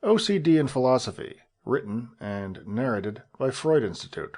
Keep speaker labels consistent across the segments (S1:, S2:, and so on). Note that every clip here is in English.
S1: OCD and Philosophy, written and narrated by Freud Institute.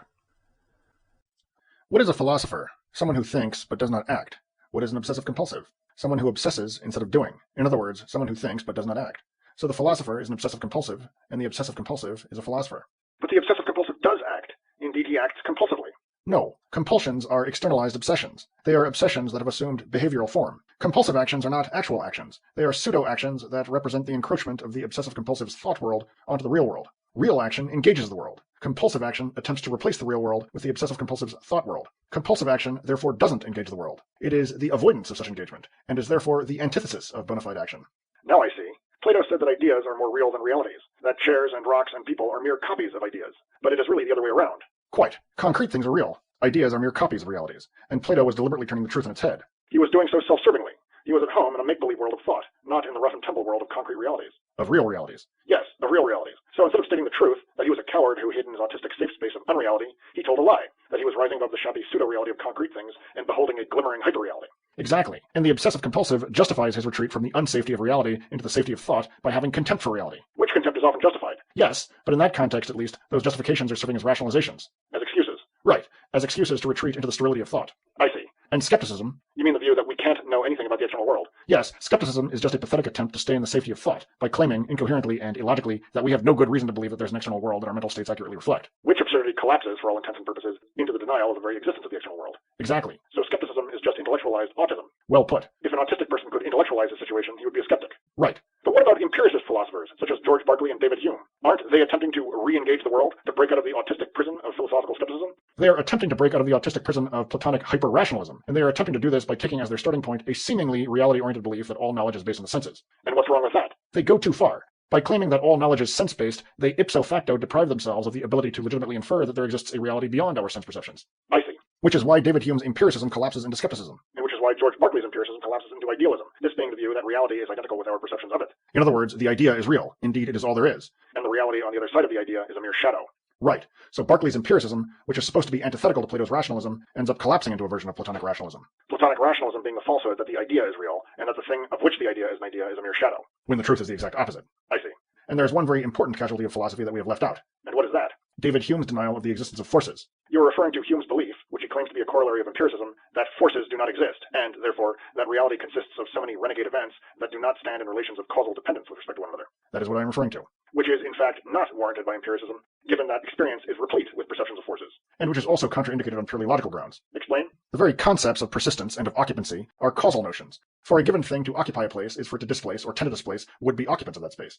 S1: What is a philosopher? Someone who thinks but does not act. What is an obsessive-compulsive? Someone who obsesses instead of doing. In other words, someone who thinks but does not act. So the philosopher is an obsessive-compulsive, and the obsessive-compulsive is a philosopher.
S2: But the obsessive-compulsive does act. Indeed, he acts compulsively.
S1: No, compulsions are externalized obsessions. They are obsessions that have assumed behavioral form. Compulsive actions are not actual actions. They are pseudo-actions that represent the encroachment of the obsessive-compulsive's thought world onto the real world. Real action engages the world. Compulsive action attempts to replace the real world with the obsessive-compulsive's thought world. Compulsive action therefore doesn't engage the world. It is the avoidance of such engagement, and is therefore the antithesis of bona fide action.
S2: Now I see. Plato said that ideas are more real than realities, that chairs and rocks and people are mere copies of ideas, but it is really the other way around.
S1: Quite. Concrete things are real. Ideas are mere copies of realities, and Plato was deliberately turning the truth on its head.
S2: He was doing so self-servingly. He was at home in a make-believe world of thought, not in the rough and tumble world of concrete realities.
S1: Of real realities.
S2: Yes, of real realities. So instead of stating the truth, that he was a coward who hid in his autistic safe space of unreality, he told a lie, that he was rising above the shabby pseudo-reality of concrete things and beholding a glimmering hyper-reality.
S1: Exactly. And the obsessive-compulsive justifies his retreat from the unsafety of reality into the safety of thought by having contempt for reality.
S2: Which contempt is often justified.
S1: Yes, but in that context at least, those justifications are serving as rationalizations.
S2: As excuses.
S1: Right, as excuses to retreat into the sterility of thought.
S2: I see.
S1: And skepticism.
S2: You mean the view that we can't know anything about the external world?
S1: Yes, skepticism is just a pathetic attempt to stay in the safety of thought by claiming, incoherently and illogically, that we have no good reason to believe that there's an external world that our mental states accurately reflect.
S2: Which absurdity collapses, for all intents and purposes, into the denial of the very existence of the external world.
S1: Exactly.
S2: So skepticism is just intellectualized autism.
S1: Well put.
S2: If an autistic person could intellectualize the situation, he would be a skeptic.
S1: Right.
S2: But what about empiricist philosophers, such as George Berkeley and David Hume? Aren't they attempting to re-engage the world, to break out of the autistic prison of philosophical skepticism?
S1: They are attempting to break out of the autistic prison of Platonic hyper-rationalism, and they are attempting to do this by taking as their starting point a seemingly reality-oriented belief that all knowledge is based on the senses.
S2: And what's wrong with that?
S1: They go too far. By claiming that all knowledge is sense-based, they ipso facto deprive themselves of the ability to legitimately infer that there exists a reality beyond our sense perceptions.
S2: I see.
S1: Which is why David Hume's empiricism collapses into skepticism.
S2: And which is why George Berkeley's empiricism collapses into idealism, this being the view that reality is identical with our perceptions of it.
S1: In other words, the idea is real. Indeed, it is all there is.
S2: And the reality on the other side of the idea is a mere shadow.
S1: Right. So Berkeley's empiricism, which is supposed to be antithetical to Plato's rationalism, ends up collapsing into a version of Platonic rationalism.
S2: Platonic rationalism being the falsehood that the idea is real, and that the thing of which the idea is an idea is a mere shadow.
S1: When the truth is the exact opposite.
S2: I see.
S1: And there's one very important casualty of philosophy that we have left out.
S2: And what is that?
S1: David Hume's denial of the existence of forces.
S2: You're referring to Hume's belief, which he claims to be a corollary of empiricism, that forces do not exist, and, therefore, that reality consists of so many renegade events that do not stand in relations of causal dependence with respect to one another.
S1: That is what I am referring to.
S2: Which is, in fact, not warranted by empiricism, given that experience is replete with perceptions of forces.
S1: And which is also contraindicated on purely logical grounds.
S2: Explain?
S1: The very concepts of persistence and of occupancy are causal notions. For a given thing to occupy a place is for it to displace or tend to displace would-be occupants of that space.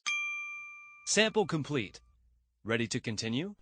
S3: Sample complete. Ready to continue?